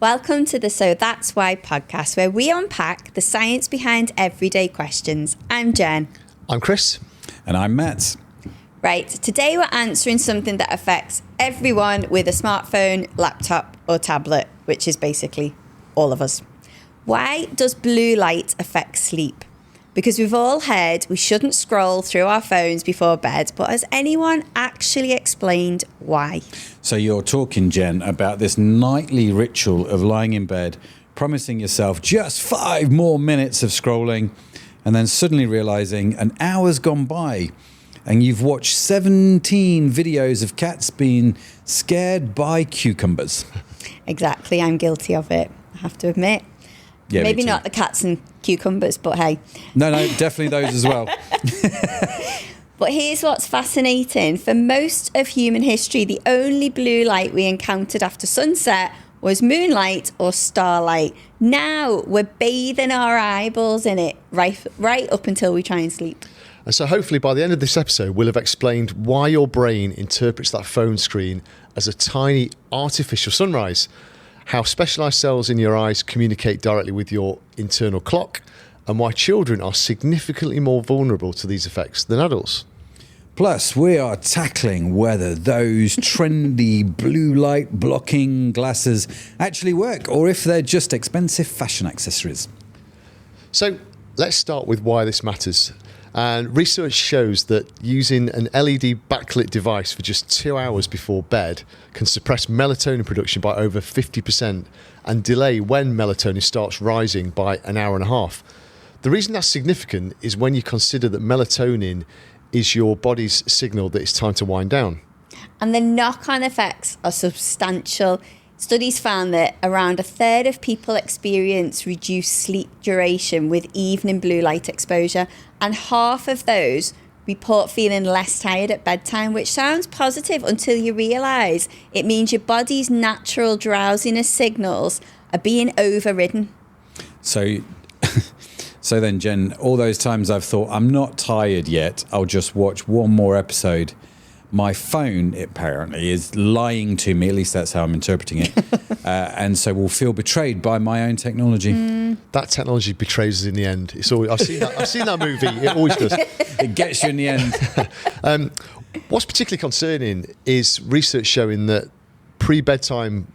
Welcome to the So That's Why podcast, where we unpack the science behind everyday questions. I'm Jen. I'm Chris. And I'm Matt. Right, today we're answering something that affects everyone with a smartphone, laptop or tablet, which is basically all of us. Why does blue light affect sleep? Because we've all heard we shouldn't scroll through our phones before bed, but has anyone actually explained why? So you're talking, Jen, about this nightly ritual of lying in bed, promising yourself just 5 more minutes of scrolling, and then suddenly realizing an hour's gone by and you've watched 17 videos of cats being scared by cucumbers. Exactly, I'm guilty of it, I have to admit. Yeah, maybe not the cats and cucumbers, but hey. No, definitely those as well. But here's what's fascinating. For most of human history, the only blue light we encountered after sunset was moonlight or starlight. Now we're bathing our eyeballs in it right up until we try and sleep. And so hopefully by the end of this episode, we'll have explained why your brain interprets that phone screen as a tiny artificial sunrise, how specialised cells in your eyes communicate directly with your internal clock, and why children are significantly more vulnerable to these effects than adults. Plus, we are tackling whether those trendy blue light blocking glasses actually work or if they're just expensive fashion accessories. So let's start with why this matters. And research shows that using an LED backlit device for just 2 hours before bed can suppress melatonin production by over 50% and delay when melatonin starts rising by an hour and a half. The reason that's significant is when you consider that melatonin is your body's signal that it's time to wind down. And the knock-on effects are substantial. Studies found that around a third of people experience reduced sleep duration with evening blue light exposure, and half of those report feeling less tired at bedtime, which sounds positive until you realise it means your body's natural drowsiness signals are being overridden. So then, Jen, all those times I've thought, I'm not tired yet, I'll just watch one more episode. My phone, apparently, is lying to me, at least that's how I'm interpreting it, and so will feel betrayed by my own technology. That technology betrays us in the end. It's always, I've seen that movie, it always does. It gets you in the end. What's particularly concerning is research showing that pre-bedtime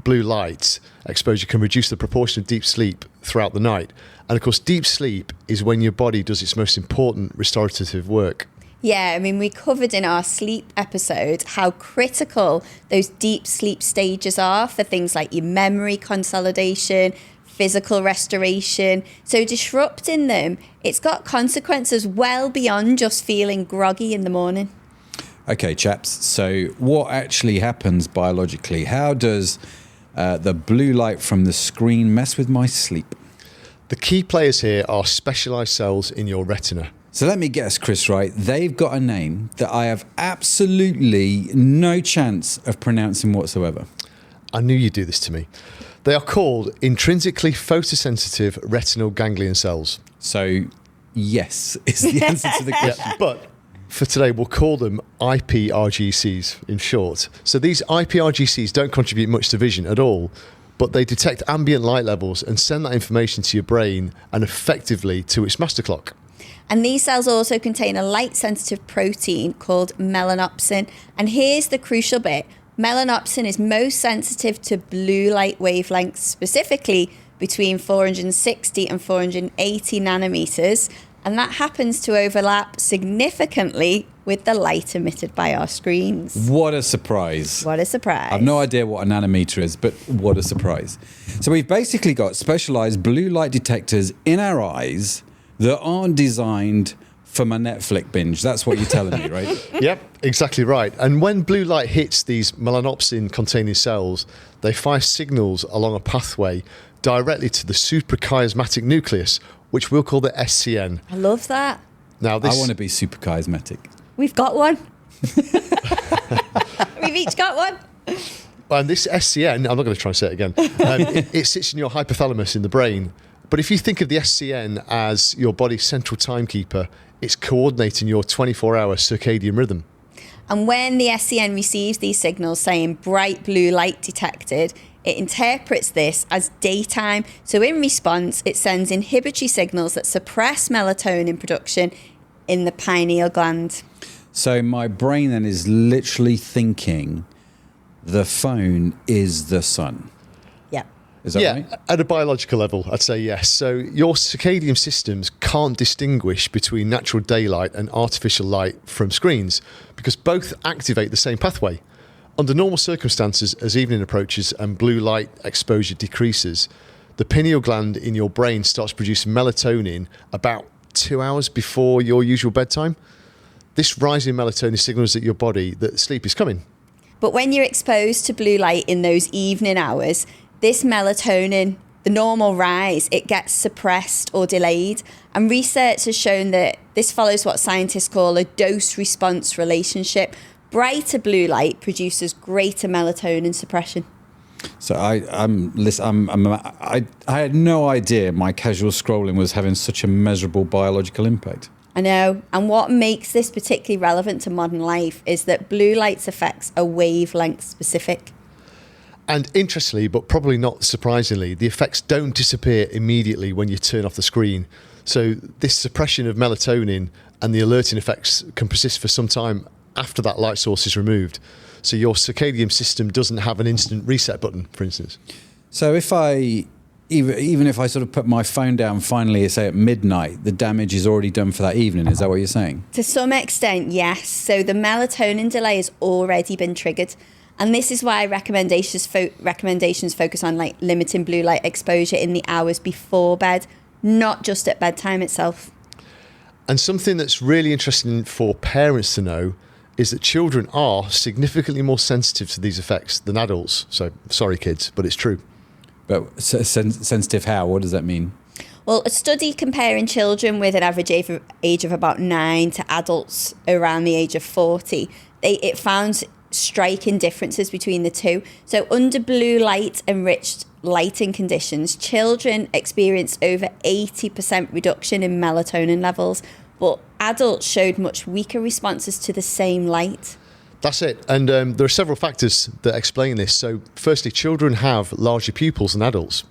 blue light exposure can reduce the proportion of deep sleep throughout the night. And of course, deep sleep is when your body does its most important restorative work. Yeah, I mean, we covered in our sleep episode how critical those deep sleep stages are for things like your memory consolidation, physical restoration. So disrupting them, it's got consequences well beyond just feeling groggy in the morning. Okay, chaps, so what actually happens biologically? How does the blue light from the screen mess with my sleep? The key players here are specialised cells in your retina. So let me guess, Chris, right? They've got a name that I have absolutely no chance of pronouncing whatsoever. I knew you'd do this to me. They are called intrinsically photosensitive retinal ganglion cells. So, yes, is the answer to the question. Yeah, but for today, we'll call them iPRGCs in short. So these iPRGCs don't contribute much to vision at all, but they detect ambient light levels and send that information to your brain and effectively to its master clock. And these cells also contain a light-sensitive protein called melanopsin. And here's the crucial bit. Melanopsin is most sensitive to blue light wavelengths, specifically between 460 and 480 nanometers. And that happens to overlap significantly with the light emitted by our screens. What a surprise. What a surprise. I've no idea what a nanometer is, but what a surprise. So we've basically got specialized blue light detectors in our eyes that aren't designed for my Netflix binge. That's what you're telling me, right? Yep, exactly right. And when blue light hits these melanopsin-containing cells, they fire signals along a pathway directly to the suprachiasmatic nucleus, which we'll call the SCN. I love that. Now, I want to be super chiasmatic. We've got one. We've each got one. And this SCN, I'm not going to try and say it again, it sits in your hypothalamus in the brain. But if you think of the SCN as your body's central timekeeper, it's coordinating your 24-hour circadian rhythm. And when the SCN receives these signals saying bright blue light detected, it interprets this as daytime. So in response, it sends inhibitory signals that suppress melatonin production in the pineal gland. So my brain then is literally thinking the phone is the sun. Yeah. Is that right? At a biological level, I'd say yes. So your circadian systems can't distinguish between natural daylight and artificial light from screens because both activate the same pathway. Under normal circumstances, as evening approaches and blue light exposure decreases, the pineal gland in your brain starts producing melatonin about 2 hours before your usual bedtime. This rise in melatonin signals at your body that sleep is coming. But when you're exposed to blue light in those evening hours, this melatonin, the normal rise, it gets suppressed or delayed. And research has shown that this follows what scientists call a dose-response relationship. Brighter blue light produces greater melatonin suppression. So I had no idea my casual scrolling was having such a measurable biological impact. I know. And what makes this particularly relevant to modern life is that blue light's effects are wavelength specific. And interestingly, but probably not surprisingly, the effects don't disappear immediately when you turn off the screen. So this suppression of melatonin and the alerting effects can persist for some time after that light source is removed. So your circadian system doesn't have an instant reset button, for instance. So if I, even if I sort of put my phone down finally, say at midnight, the damage is already done for that evening. Is that what you're saying? To some extent, yes. So the melatonin delay has already been triggered. And this is why recommendations focus on like limiting blue light exposure in the hours before bed, not just at bedtime itself. And something that's really interesting for parents to know is that children are significantly more sensitive to these effects than adults. So sorry, kids, but it's true. But sensitive how? What does that mean? Well, a study comparing children with an average age of about 9 to adults around the age of 40, it found striking differences between the two. So under blue light enriched lighting conditions, children experienced over 80% reduction in melatonin levels, but adults showed much weaker responses to the same light. That's it. And there are several factors that explain this. So firstly, children have larger pupils than adults,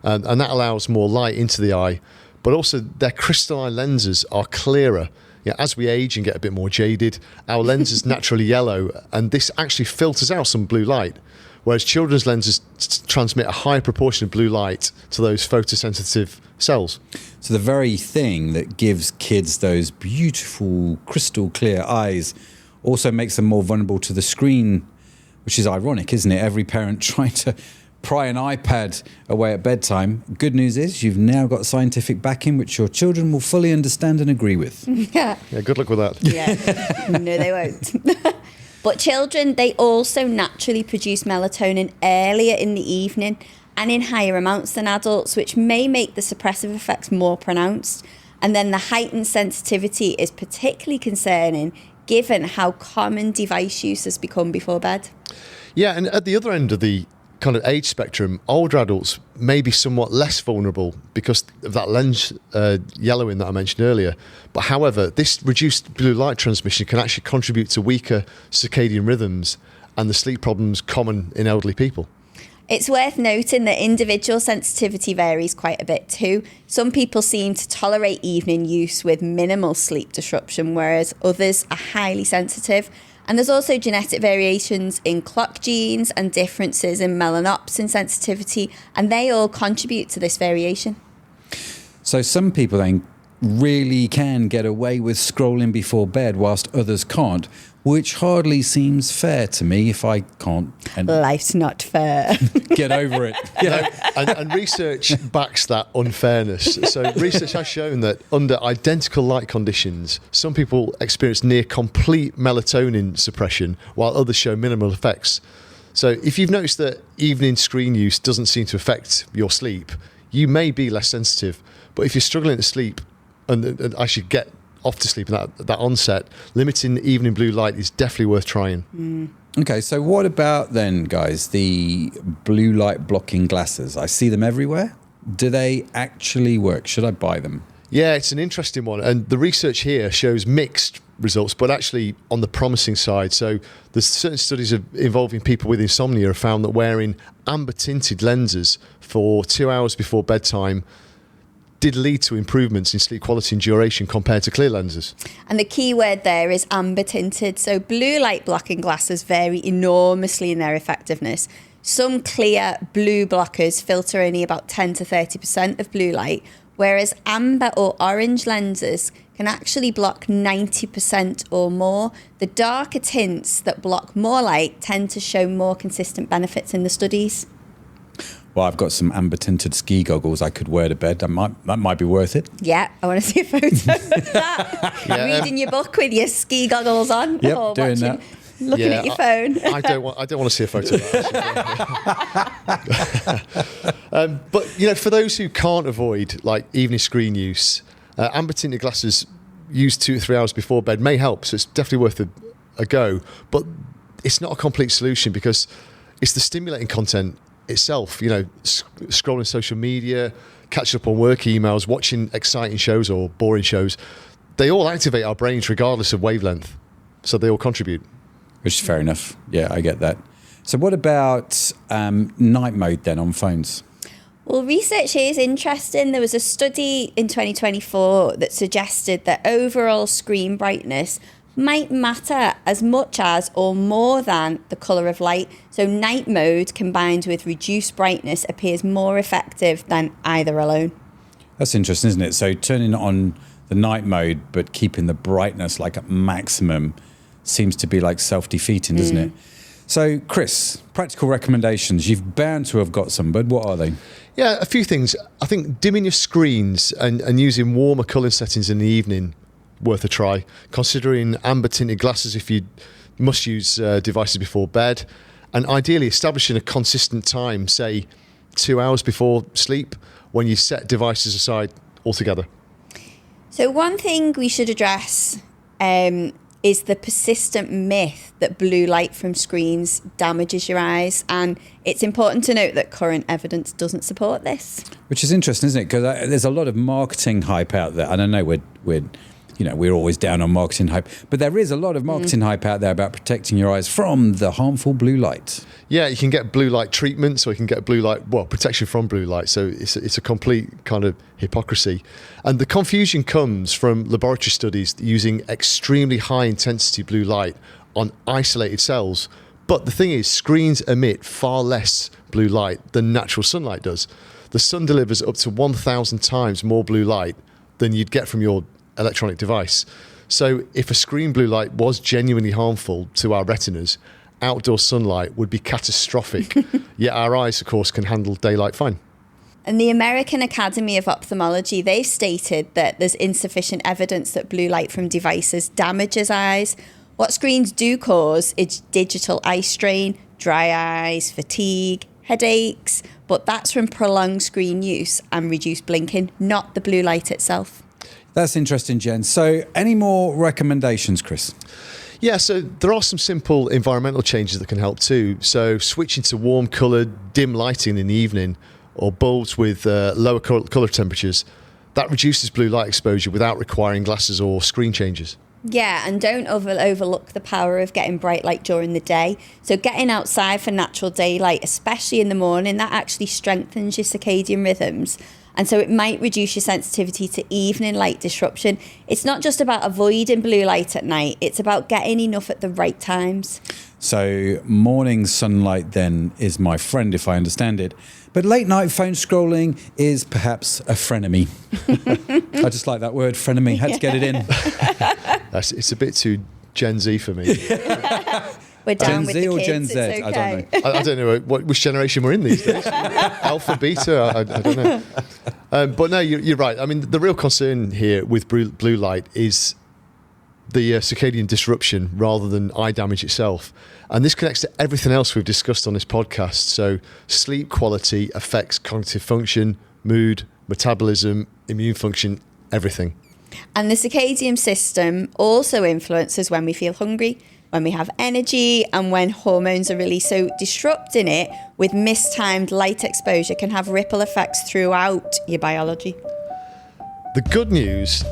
and that allows more light into the eye, but also their crystalline lenses are clearer. Yeah, as we age and get a bit more jaded, our lenses naturally yellow, and this actually filters out some blue light, whereas children's lenses transmit a higher proportion of blue light to those photosensitive cells. So the very thing that gives kids those beautiful crystal clear eyes also makes them more vulnerable to the screen, which is ironic, isn't it? Every parent trying to pry an iPad away at bedtime. Good news is you've now got scientific backing, which your children will fully understand and agree with. Yeah, good luck with that. Yeah, no, they won't. But children, they also naturally produce melatonin earlier in the evening and in higher amounts than adults, which may make the suppressive effects more pronounced. And then the heightened sensitivity is particularly concerning given how common device use has become before bed. Yeah, and at the other end of the kind of age spectrum, older adults may be somewhat less vulnerable because of that lens yellowing that I mentioned earlier. But however, this reduced blue light transmission can actually contribute to weaker circadian rhythms and the sleep problems common in elderly people. It's worth noting that individual sensitivity varies quite a bit too. Some people seem to tolerate evening use with minimal sleep disruption, whereas others are highly sensitive. And there's also genetic variations in clock genes and differences in melanopsin sensitivity, and they all contribute to this variation. So some people then really can get away with scrolling before bed whilst others can't, which hardly seems fair to me if I can't. Life's not fair. Get over it. Yeah. And research backs that unfairness. So research has shown that under identical light conditions, some people experience near complete melatonin suppression while others show minimal effects. So if you've noticed that evening screen use doesn't seem to affect your sleep, you may be less sensitive. But if you're struggling to sleep and actually get off to sleep at that onset, limiting evening blue light is definitely worth trying. Okay, so what about then, guys, the blue light blocking glasses? I see them everywhere. Do they actually work? Should I buy them? Yeah, it's an interesting one. And the research here shows mixed results, but actually on the promising side. So there's certain studies involving people with insomnia have found that wearing amber tinted lenses for 2 hours before bedtime did lead to improvements in sleep quality and duration compared to clear lenses. And the key word there is amber tinted. So blue light blocking glasses vary enormously in their effectiveness. Some clear blue blockers filter only about 10 to 30% of blue light, whereas amber or orange lenses can actually block 90% or more. The darker tints that block more light tend to show more consistent benefits in the studies. Well, I've got some amber tinted ski goggles I could wear to bed. That might be worth it. Yeah, I want to see a photo of that. Reading your book with your ski goggles on. Yep, or doing that. Looking at your phone. I don't want to see a photo of that. But for those who can't avoid like evening screen use, amber tinted glasses used 2 to 3 hours before bed may help. So it's definitely worth a go. But it's not a complete solution because it's the stimulating content itself. Scrolling social media, catching up on work emails, watching exciting shows or boring shows. They all activate our brains regardless of wavelength. So they all contribute. Which is fair enough. Yeah, I get that. So what about night mode then on phones? Well, research here is interesting. There was a study in 2024 that suggested that overall screen brightness might matter as much as or more than the colour of light. So night mode combined with reduced brightness appears more effective than either alone. That's interesting, isn't it? So turning on the night mode but keeping the brightness like at maximum seems to be like self-defeating, doesn't it? So, Chris, practical recommendations. You've bound to have got some, but what are they? Yeah, a few things. I think dimming your screens and using warmer colouring settings in the evening, worth a try. Considering amber tinted glasses if you must use devices before bed. And ideally establishing a consistent time, say 2 hours before sleep, when you set devices aside altogether. So one thing we should address is the persistent myth that blue light from screens damages your eyes. And it's important to note that current evidence doesn't support this. Which is interesting, isn't it? Because there's a lot of marketing hype out there. And I know we're always down on marketing hype, but there is a lot of marketing hype out there about protecting your eyes from the harmful blue light. Yeah, you can get blue light treatment, so you can get protection from blue light. So it's a complete kind of hypocrisy. And the confusion comes from laboratory studies using extremely high intensity blue light on isolated cells. But the thing is, screens emit far less blue light than natural sunlight does. The sun delivers up to 1,000 times more blue light than you'd get from your electronic device. So if a screen blue light was genuinely harmful to our retinas, outdoor sunlight would be catastrophic. Yet our eyes, of course, can handle daylight fine. And the American Academy of Ophthalmology, they've stated that there's insufficient evidence that blue light from devices damages eyes. What screens do cause is digital eye strain, dry eyes, fatigue, headaches, but that's from prolonged screen use and reduced blinking, not the blue light itself. That's interesting, Jen. So any more recommendations, Chris? Yeah, so there are some simple environmental changes that can help too. So switching to warm coloured, dim lighting in the evening or bulbs with lower colour temperatures, that reduces blue light exposure without requiring glasses or screen changes. Yeah, and don't overlook the power of getting bright light during the day. So getting outside for natural daylight, especially in the morning, that actually strengthens your circadian rhythms. And so it might reduce your sensitivity to evening light disruption. It's not just about avoiding blue light at night. It's about getting enough at the right times. So morning sunlight then is my friend, if I understand it. But late night phone scrolling is perhaps a frenemy. I just like that word, frenemy. Had to get it in. It's a bit too Gen Z for me. We're down Gen with Z the or kids, Gen Z? it's okay. I don't know. I don't know which generation we're in these days. Alpha, beta, I don't know. But no, you're right. I mean, the real concern here with blue light is the circadian disruption rather than eye damage itself. And this connects to everything else we've discussed on this podcast. So sleep quality affects cognitive function, mood, metabolism, immune function, everything. And the circadian system also influences when we feel hungry, when we have energy, and when hormones are released. So disrupting it with mistimed light exposure can have ripple effects throughout your biology. The good news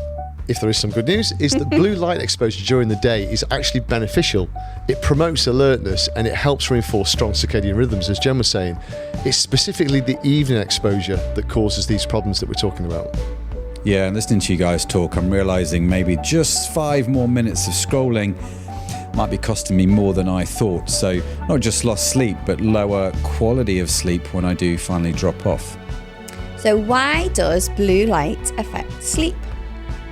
if there is some good news, is that blue light exposure during the day is actually beneficial. It promotes alertness and it helps reinforce strong circadian rhythms, as Jen was saying. It's specifically the evening exposure that causes these problems that we're talking about. Yeah, and listening to you guys talk, I'm realising maybe just 5 more minutes of scrolling might be costing me more than I thought. So not just lost sleep, but lower quality of sleep when I do finally drop off. So why does blue light affect sleep?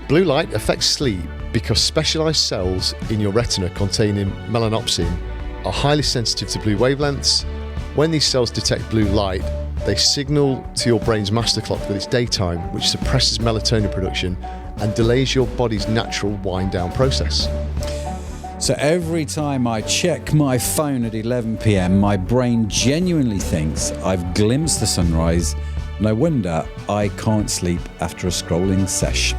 Blue light affects sleep because specialised cells in your retina containing melanopsin are highly sensitive to blue wavelengths. When these cells detect blue light, they signal to your brain's master clock that it's daytime, which suppresses melatonin production and delays your body's natural wind down process. So every time I check my phone at 11 p.m, my brain genuinely thinks I've glimpsed the sunrise. No wonder I can't sleep after a scrolling sesh.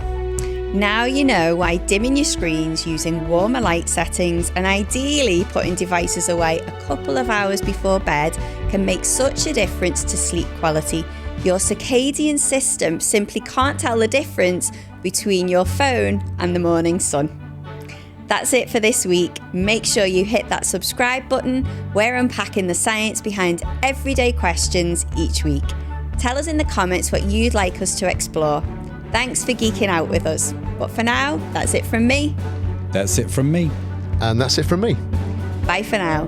Now you know why dimming your screens, using warmer light settings, and ideally putting devices away a couple of hours before bed can make such a difference to sleep quality. Your circadian system simply can't tell the difference between your phone and the morning sun. That's it for this week. Make sure you hit that subscribe button. We're unpacking the science behind everyday questions each week. Tell us in the comments what you'd like us to explore. Thanks for geeking out with us. But for now, that's it from me. That's it from me. And that's it from me. Bye for now.